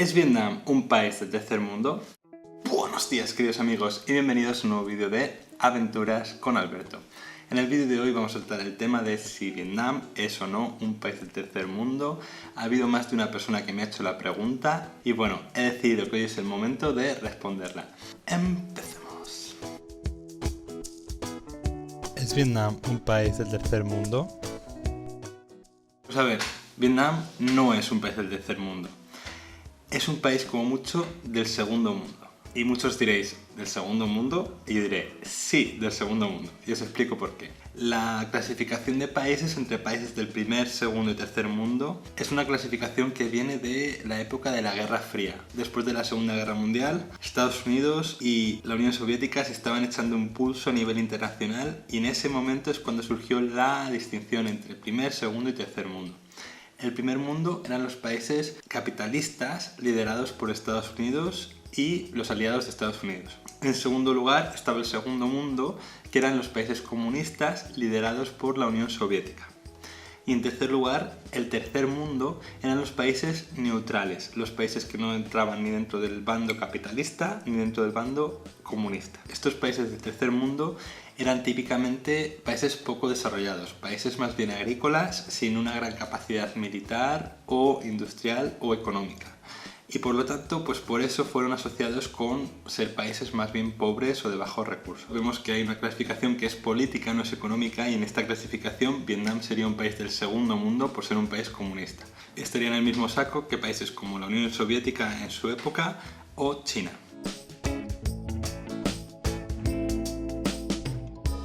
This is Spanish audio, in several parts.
¿Es Vietnam un país del tercer mundo? Buenos días, queridos amigos, y bienvenidos a un nuevo vídeo de Aventuras con Alberto. En el vídeo de hoy vamos a tratar el tema de si Vietnam es o no un país del tercer mundo. Ha habido más de una persona que me ha hecho la pregunta y bueno, he decidido que hoy es el momento de responderla. Empecemos. ¿Es Vietnam un país del tercer mundo? Pues a ver, Vietnam no es un país del tercer mundo. Es un país como mucho del segundo mundo. Y muchos diréis, ¿del segundo mundo? Y yo diré, sí, del segundo mundo. Y os explico por qué. La clasificación de países entre países del primer, segundo y tercer mundo es una clasificación que viene de la época de la Guerra Fría. Después de la Segunda Guerra Mundial, Estados Unidos y la Unión Soviética se estaban echando un pulso a nivel internacional y en ese momento es cuando surgió la distinción entre primer, segundo y tercer mundo. El primer mundo eran los países capitalistas liderados por Estados Unidos y los aliados de Estados Unidos. En segundo lugar estaba el segundo mundo, que eran los países comunistas liderados por la Unión Soviética. Y en tercer lugar, el tercer mundo eran los países neutrales, los países que no entraban ni dentro del bando capitalista ni dentro del bando comunista. Estos países del tercer mundo eran típicamente países poco desarrollados, países más bien agrícolas, sin una gran capacidad militar o industrial o económica. Y por lo tanto, pues por eso fueron asociados con ser países más bien pobres o de bajos recursos. Vemos que hay una clasificación que es política, no es económica, y en esta clasificación Vietnam sería un país del segundo mundo por ser un país comunista. Estaría en el mismo saco que países como la Unión Soviética en su época o China.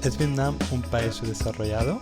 ¿Es Vietnam un país subdesarrollado?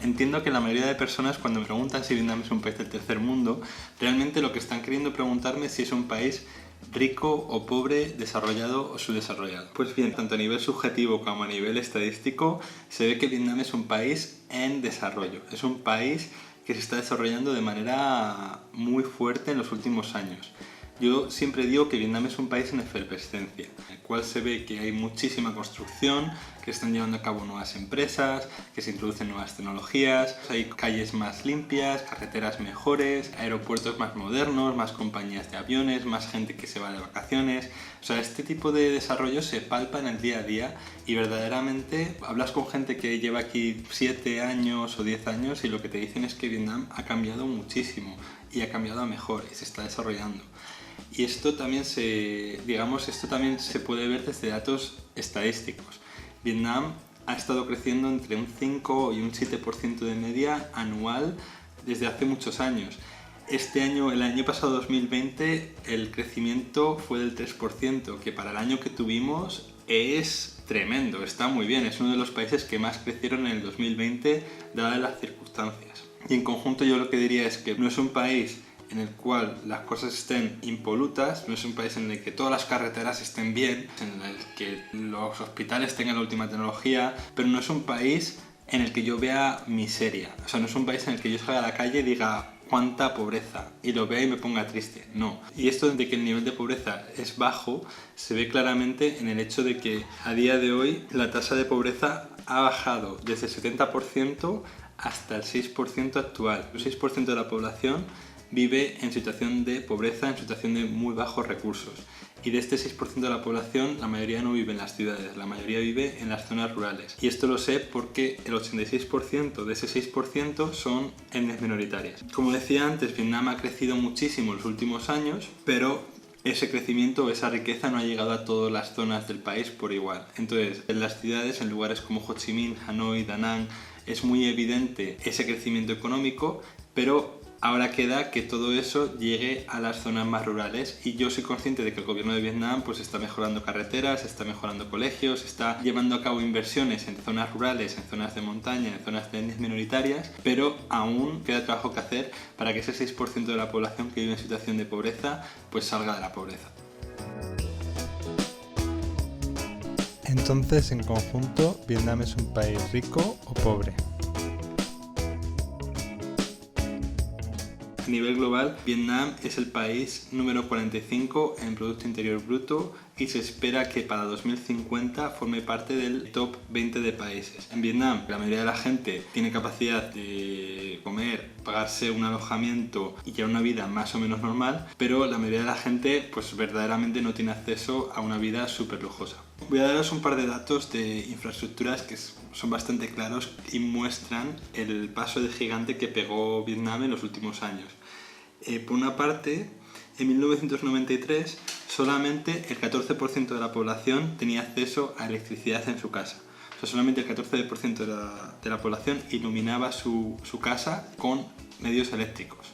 Entiendo que la mayoría de personas cuando me preguntan si Vietnam es un país del tercer mundo, realmente lo que están queriendo preguntarme es si es un país rico o pobre, desarrollado o subdesarrollado. Pues bien, tanto a nivel subjetivo como a nivel estadístico, se ve que Vietnam es un país en desarrollo. Es un país que se está desarrollando de manera muy fuerte en los últimos años. Yo siempre digo que Vietnam es un país en efervescencia, en el cual se ve que hay muchísima construcción, que están llevando a cabo nuevas empresas, que se introducen nuevas tecnologías, hay calles más limpias, carreteras mejores, aeropuertos más modernos, más compañías de aviones, más gente que se va de vacaciones. O sea, este tipo de desarrollo se palpa en el día a día y verdaderamente hablas con gente que lleva aquí 7 años o 10 años y lo que te dicen es que Vietnam ha cambiado muchísimo y ha cambiado a mejor y se está desarrollando. Y esto también se puede ver desde datos estadísticos. Vietnam ha estado creciendo entre un 5 y un 7% de media anual desde hace muchos años. El año pasado 2020, el crecimiento fue del 3%, que para el año que tuvimos es tremendo, está muy bien. Es uno de los países que más crecieron en el 2020, dadas las circunstancias. Y en conjunto yo lo que diría es que no es un país en el cual las cosas estén impolutas, no es un país en el que todas las carreteras estén bien, en el que los hospitales tengan la última tecnología, pero no es un país en el que yo vea miseria. O sea, no es un país en el que yo salga a la calle y diga cuánta pobreza y lo vea y me ponga triste. No. Y esto de que el nivel de pobreza es bajo se ve claramente en el hecho de que a día de hoy la tasa de pobreza ha bajado desde el 70% hasta el 6% actual. El 6% de la población vive en situación de pobreza, en situación de muy bajos recursos. Y de este 6% de la población, la mayoría no vive en las ciudades, la mayoría vive en las zonas rurales. Y esto lo sé porque el 86% de ese 6% son etnias minoritarias. Como decía antes, Vietnam ha crecido muchísimo en los últimos años, pero ese crecimiento, esa riqueza no ha llegado a todas las zonas del país por igual. Entonces, en las ciudades, en lugares como Ho Chi Minh, Hanoi, Da Nang, es muy evidente ese crecimiento económico, pero ahora queda que todo eso llegue a las zonas más rurales y yo soy consciente de que el gobierno de Vietnam pues está mejorando carreteras, está mejorando colegios, está llevando a cabo inversiones en zonas rurales, en zonas de montaña, en zonas de etnias minoritarias, pero aún queda trabajo que hacer para que ese 6% de la población que vive en situación de pobreza pues salga de la pobreza. Entonces, en conjunto, ¿Vietnam es un país rico o pobre? A nivel global, Vietnam es el país número 45 en Producto Interior Bruto y se espera que para 2050 forme parte del top 20 de países. En Vietnam, la mayoría de la gente tiene capacidad de comer, pagarse un alojamiento y llevar una vida más o menos normal, pero la mayoría de la gente pues verdaderamente no tiene acceso a una vida súper lujosa. Voy a daros un par de datos de infraestructuras que son bastante claros y muestran el paso de gigante que pegó Vietnam en los últimos años. Por una parte, en 1993 solamente el 14% de la población tenía acceso a electricidad en su casa. O sea, solamente el 14% de la población iluminaba su casa con medios eléctricos.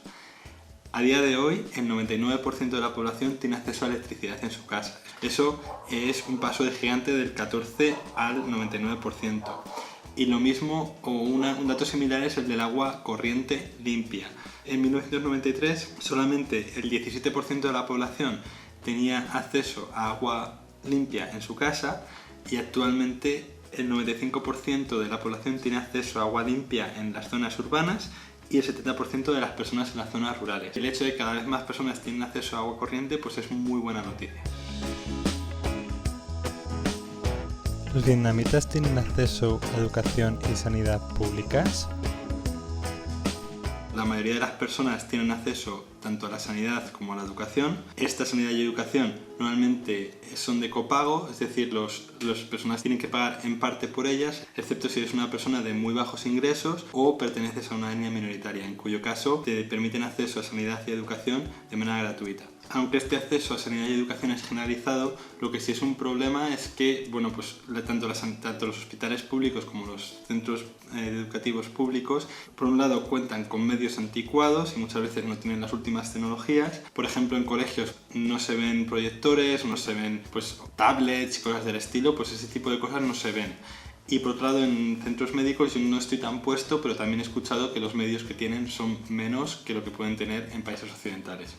A día de hoy, el 99% de la población tiene acceso a electricidad en su casa. Eso es un paso de gigante del 14 al 99%. Y lo mismo, o un dato similar, es el del agua corriente limpia. En 1993, solamente el 17% de la población tenía acceso a agua limpia en su casa y actualmente el 95% de la población tiene acceso a agua limpia en las zonas urbanas y el 70% de las personas en las zonas rurales. El hecho de que cada vez más personas tienen acceso a agua corriente pues es muy buena noticia. ¿Los vietnamitas tienen acceso a educación y sanidad públicas? La mayoría de las personas tienen acceso tanto a la sanidad como a la educación. Esta sanidad y educación normalmente son de copago, es decir, las personas tienen que pagar en parte por ellas, excepto si eres una persona de muy bajos ingresos o perteneces a una etnia minoritaria, en cuyo caso te permiten acceso a sanidad y educación de manera gratuita. Aunque este acceso a sanidad y educación es generalizado, lo que sí es un problema es que, bueno, pues tanto los hospitales públicos como los centros educativos públicos, por un lado cuentan con medios anticuados y muchas veces no tienen las últimas tecnologías. Por ejemplo, en colegios no se ven proyectores, no se ven pues tablets y cosas del estilo, pues ese tipo de cosas no se ven. Y por otro lado, en centros médicos yo no estoy tan puesto, pero también he escuchado que los medios que tienen son menos que lo que pueden tener en países occidentales.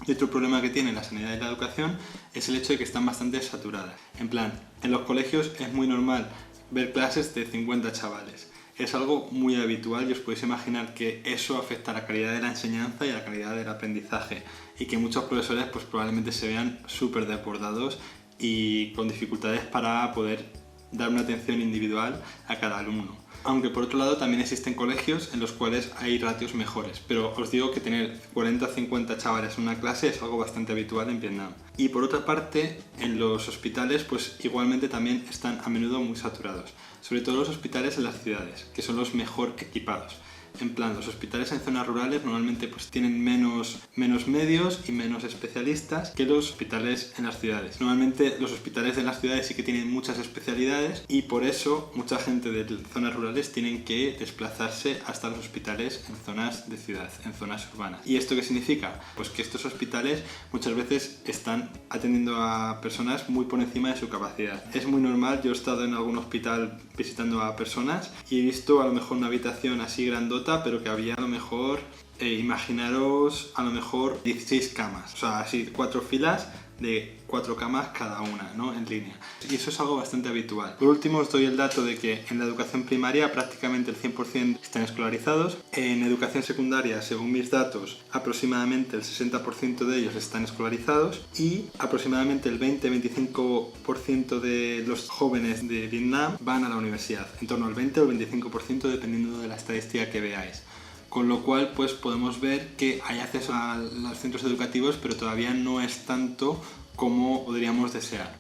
Y otro problema que tiene la sanidad y la educación es el hecho de que están bastante saturadas. En plan, en los colegios es muy normal ver clases de 50 chavales. Es algo muy habitual y os podéis imaginar que eso afecta a la calidad de la enseñanza y a la calidad del aprendizaje y que muchos profesores pues probablemente se vean súper desbordados y con dificultades para poder dar una atención individual a cada alumno. Aunque por otro lado también existen colegios en los cuales hay ratios mejores, pero os digo que tener 40 o 50 chavales en una clase es algo bastante habitual en Vietnam. Y por otra parte, en los hospitales pues igualmente también están a menudo muy saturados, sobre todo los hospitales en las ciudades, que son los mejor equipados. En plan, los hospitales en zonas rurales normalmente pues tienen menos medios y menos especialistas que los hospitales en las ciudades. Normalmente los hospitales en las ciudades sí que tienen muchas especialidades y por eso mucha gente de zonas rurales tienen que desplazarse hasta los hospitales en zonas de ciudad, en zonas urbanas. ¿Y esto qué significa? Pues que estos hospitales muchas veces están atendiendo a personas muy por encima de su capacidad. Es muy normal, yo he estado en algún hospital visitando a personas y he visto a lo mejor una habitación así grandota, pero que había a lo mejor, imaginaros a lo mejor 16 camas, o sea, así 4 filas de 4 camas cada una, ¿no? En línea. Y eso es algo bastante habitual. Por último os doy el dato de que en la educación primaria prácticamente el 100% están escolarizados. En educación secundaria, según mis datos, aproximadamente el 60% de ellos están escolarizados y aproximadamente el 20-25% de los jóvenes de Vietnam van a la universidad. En torno al 20 o el 25% dependiendo de la estadística que veáis. Con lo cual pues podemos ver que hay acceso a los centros educativos, pero todavía no es tanto como podríamos desear.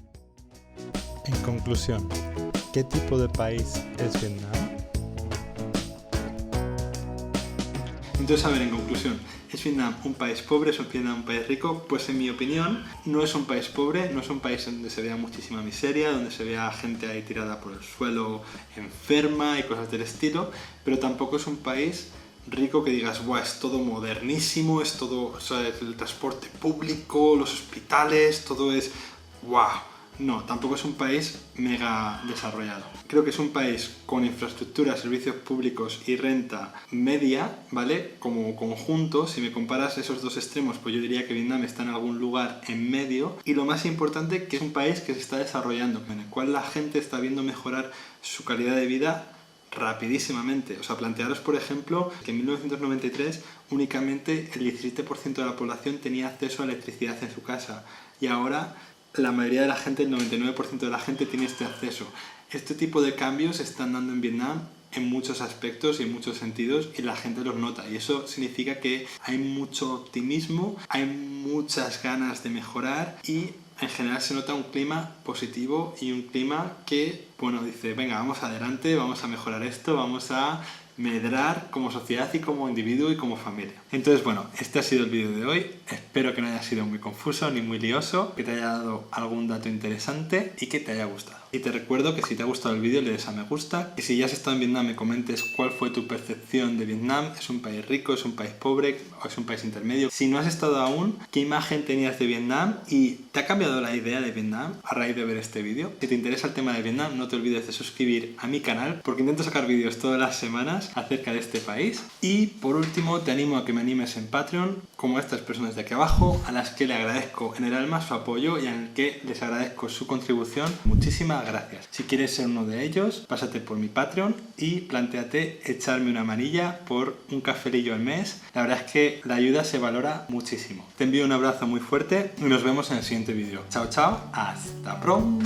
En conclusión, ¿qué tipo de país es Vietnam? Entonces, a ver, en conclusión, ¿es Vietnam un país pobre? ¿Es Vietnam un país rico? Pues en mi opinión no es un país pobre, no es un país donde se vea muchísima miseria, donde se vea gente ahí tirada por el suelo enferma y cosas del estilo, pero tampoco es un país rico que digas, ¡buah! Es todo modernísimo, es todo, o sea, el transporte público, los hospitales, todo es ¡wow! No, tampoco es un país mega desarrollado. Creo que es un país con infraestructura, servicios públicos y renta media, ¿vale? Como conjunto, si me comparas esos dos extremos, pues yo diría que Vietnam está en algún lugar en medio. Y lo más importante, que es un país que se está desarrollando, en el cual la gente está viendo mejorar su calidad de vida rapidísimamente. O sea, plantearos, por ejemplo, que en 1993 únicamente el 17% de la población tenía acceso a electricidad en su casa y ahora la mayoría de la gente, el 99% de la gente tiene este acceso. Este tipo de cambios se están dando en Vietnam en muchos aspectos y en muchos sentidos y la gente los nota, y eso significa que hay mucho optimismo, hay muchas ganas de mejorar y en general se nota un clima positivo y un clima que, bueno, dice, venga, vamos adelante, vamos a mejorar esto, vamos a medrar como sociedad y como individuo y como familia. Entonces, bueno, este ha sido el vídeo de hoy. Espero que no haya sido muy confuso ni muy lioso, que te haya dado algún dato interesante y que te haya gustado. Y te recuerdo que si te ha gustado el vídeo le des a me gusta, y si ya has estado en Vietnam me comentes cuál fue tu percepción de Vietnam. ¿Es un país rico, es un país pobre o es un país intermedio? Si no has estado aún, ¿qué imagen tenías de Vietnam y te ha cambiado la idea de Vietnam a raíz de ver este vídeo? Si te interesa el tema de Vietnam, no te olvides de suscribir a mi canal porque intento sacar vídeos todas las semanas acerca de este país. Y por último te animo a que me animes en Patreon, como a estas personas de aquí abajo, a las que le agradezco en el alma su apoyo y al que les agradezco su contribución. Muchísimas gracias. Si quieres ser uno de ellos, pásate por mi Patreon y plantéate echarme una manilla por un cafelillo al mes. La verdad es que la ayuda se valora muchísimo. Te envío un abrazo muy fuerte y nos vemos en el siguiente vídeo. Chao, chao. Hasta pronto.